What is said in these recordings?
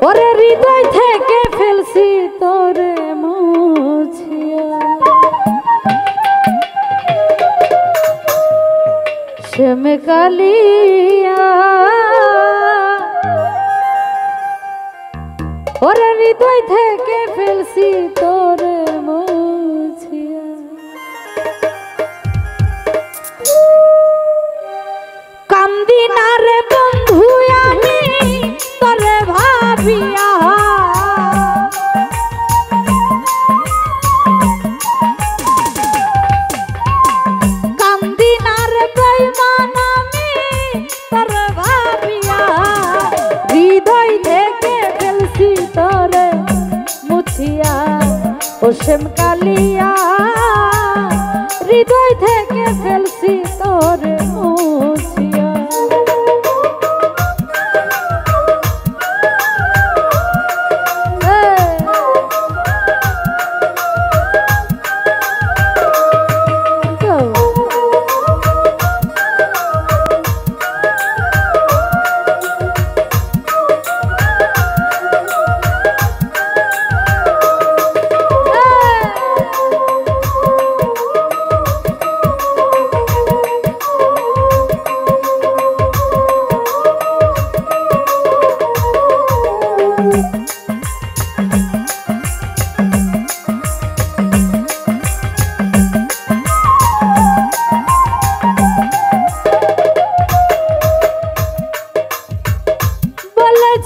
ওরে হৃদয় থেকে ফেলছি তোরে মুছিয়া শ্যাম কালিয়া ওরে হৃদয় থেকে ফেলছি তোরে মুছিয়া কান্দি না রে বন্ধু আমি তোরে ভাবিয়া কান্দি না রে বেঈমান আমি তোরে ভাবিয়া হৃদয় থেকে ফেলছি তোরে মুছিয়া ও শ্যাম কালিয়া হৃদয় থেকে ফেলছি তোরে মুছিয়া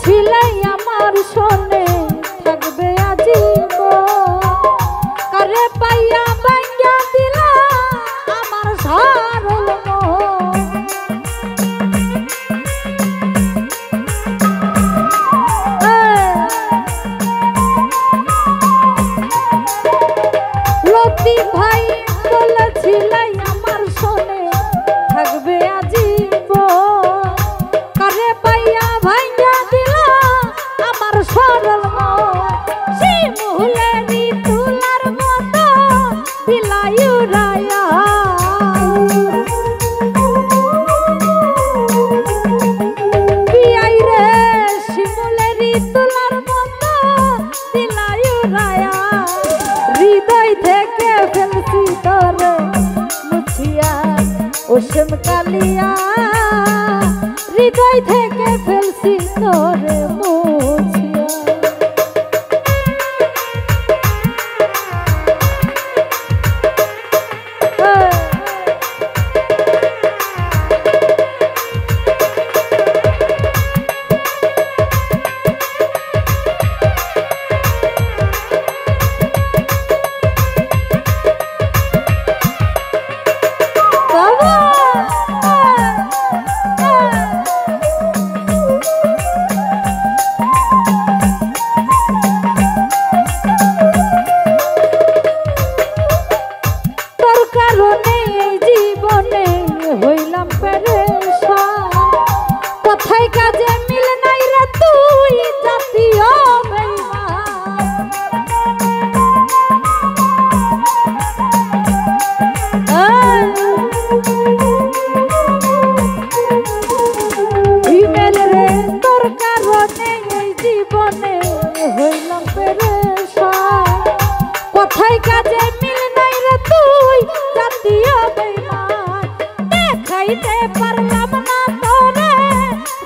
ছিলাই আমার শোনে থাকবে আজীবন কারে পাইয়া ভাঙ্গা দিলা আমার সরল লতিফ ভাই বলেছিলাই আমার শোনে থাকবে আজীবন কারে পাইয়া ভাঙ্গা সরল শিমুলেরি তুলার মতো দিলায়ু রায়া বিয়াই রে শিমুলেরি তুলার মতো দিলায়ু রায়া হৃদয় থেকে ফেলছি তোরে মুছিয়া ও শ্যাম কালিয়া হৃদয় থেকে ফেলছি তোরে মুছিয়া কোথায় কাজে মিল নাই রে তুই জাতীয় বেঈমান রে তোর কারণে এই জীবনে হইলাম পেরেশান কোথায় কাজে মিল নাই রে তুই জাতীয় বেঈমান দেখাইতে পারলাম না তোরে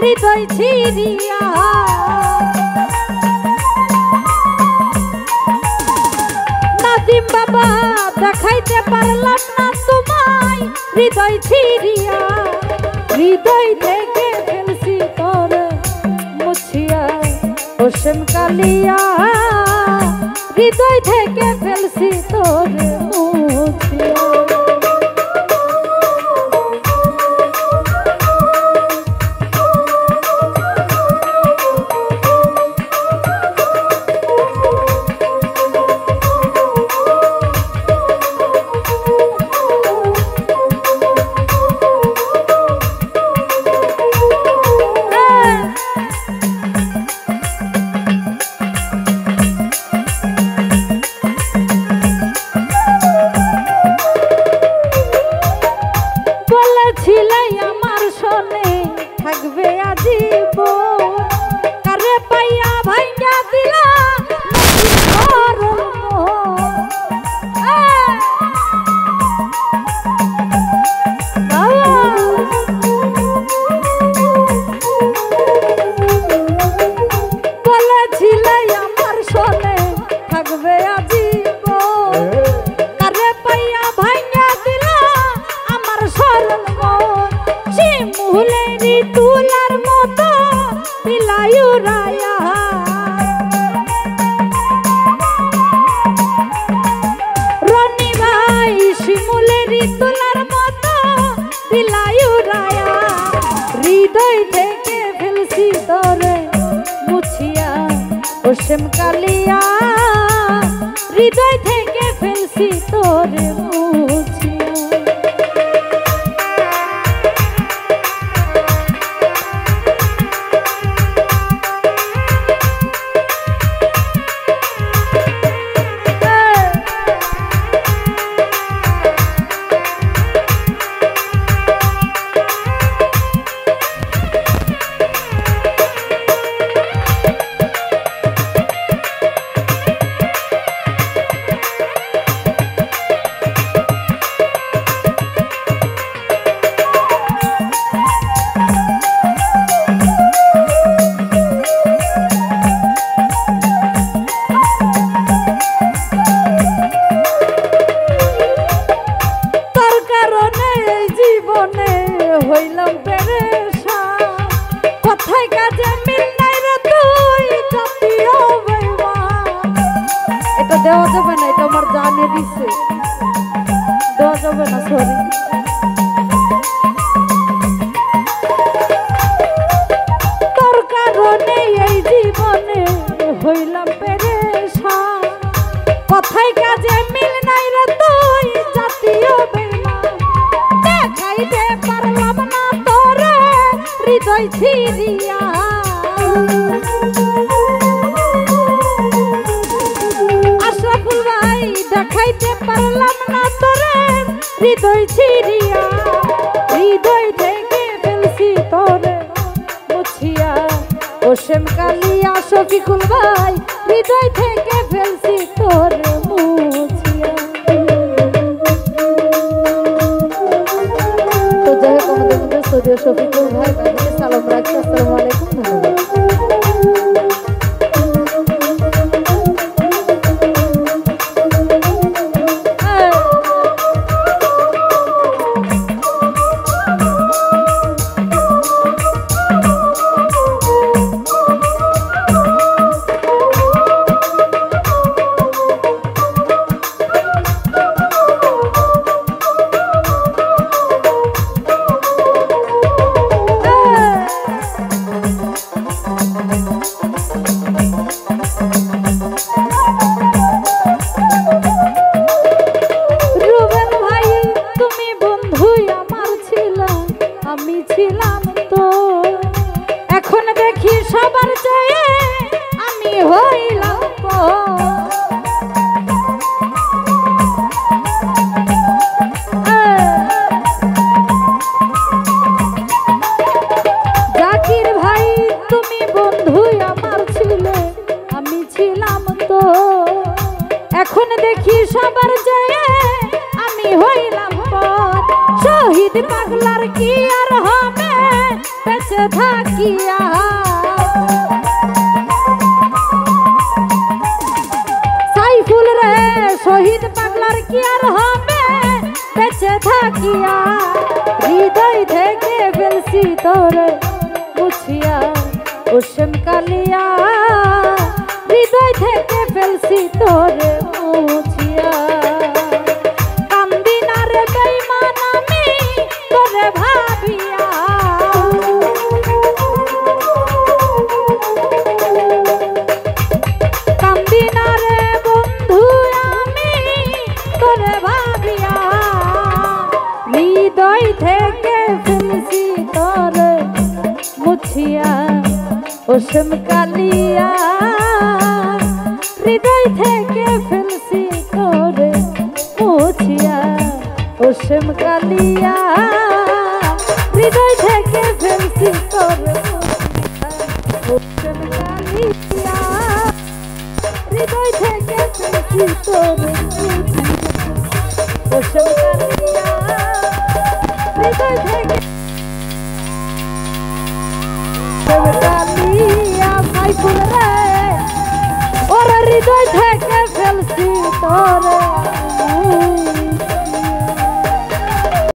হৃদয় ছিড়িয়া নাজিম বাবা দেখাইতে পারলাম না তোমায় হৃদয় ছিড়িয়া হৃদয় থেকে ফেলছি তোরে মুছিয়া ও শ্যাম কালিয়া হৃদয় থেকে ফেলছি তোরে মুছিয়া অসীম কালিয়া হৃদয় থেকে ফেলছি তোরে মুছিয়া। হইলাম পেরেশান কোথায় কাজে মিল নাই রে তুই জাতীয় বেঈমান। এটা দেওয়া যাবে না, এটা আমার জানে দিছে, দেওয়া যাবে না, সরি। তোর কারণে এই জীবনে হইলাম পেরেশান কোথায় কাজে মিল নাই রে তুই জাতীয় বেঈমান। দেখাইতে পারলাম না তোরে হৃদয় ছিড়িয়া, আশরাফুল ভাই দেখাইতে পারলাম না তোরে হৃদয় ছিড়িয়া। হৃদয় থেকে ফেলছি তোরে মুছিয়া, অসীম কালিয়া শফিকুল ভাই হৃদয় থেকে ফেলছি তোরে মুছিয়া। তো যাই হোক, আমাদের মধ্যে সৌদি শফিকুল ভাই ভাইকে সালাম রাখছি। আসসালামু আলাইকুম, ধন্যবাদ। ছিলাম তো এখন দেখি সবার চেয়ে আমি হইলাম জাকির ভাই তুমি বন্ধু আমার ছিলে আমি ছিলাম তো এখন দেখি সবার চেয়ে আমি হইলাম শহীদ পাগলার কি আর হবে বেঁচে থাকিয়া। সাইফুল রে শহীদ পাগলার কি আর হবে বেঁচে থাকিয়া। হৃদয় থেকে ফেলছি তোরে মুছিয়া, অসীম কালিয়া হৃদয় থেকে ফেলছি তোরে মুছিয়া। হৃদয় থেকে ফেলছি তোরে মুছিয়া, অসীম কালিয়া হৃদয় থেকে ফেলছি তোরে মুছিয়া, অসীম কালিয়া হৃদয় থেকে ফেলছি তোরে অসীম কালিয়া হৃদয় থেকে ফেলছি তোরে অসীম কালিয়া হৃদয় থেকে কালিয়া। সাইফুল রে ওর হৃদয় থেকে ফেলছি তোরে।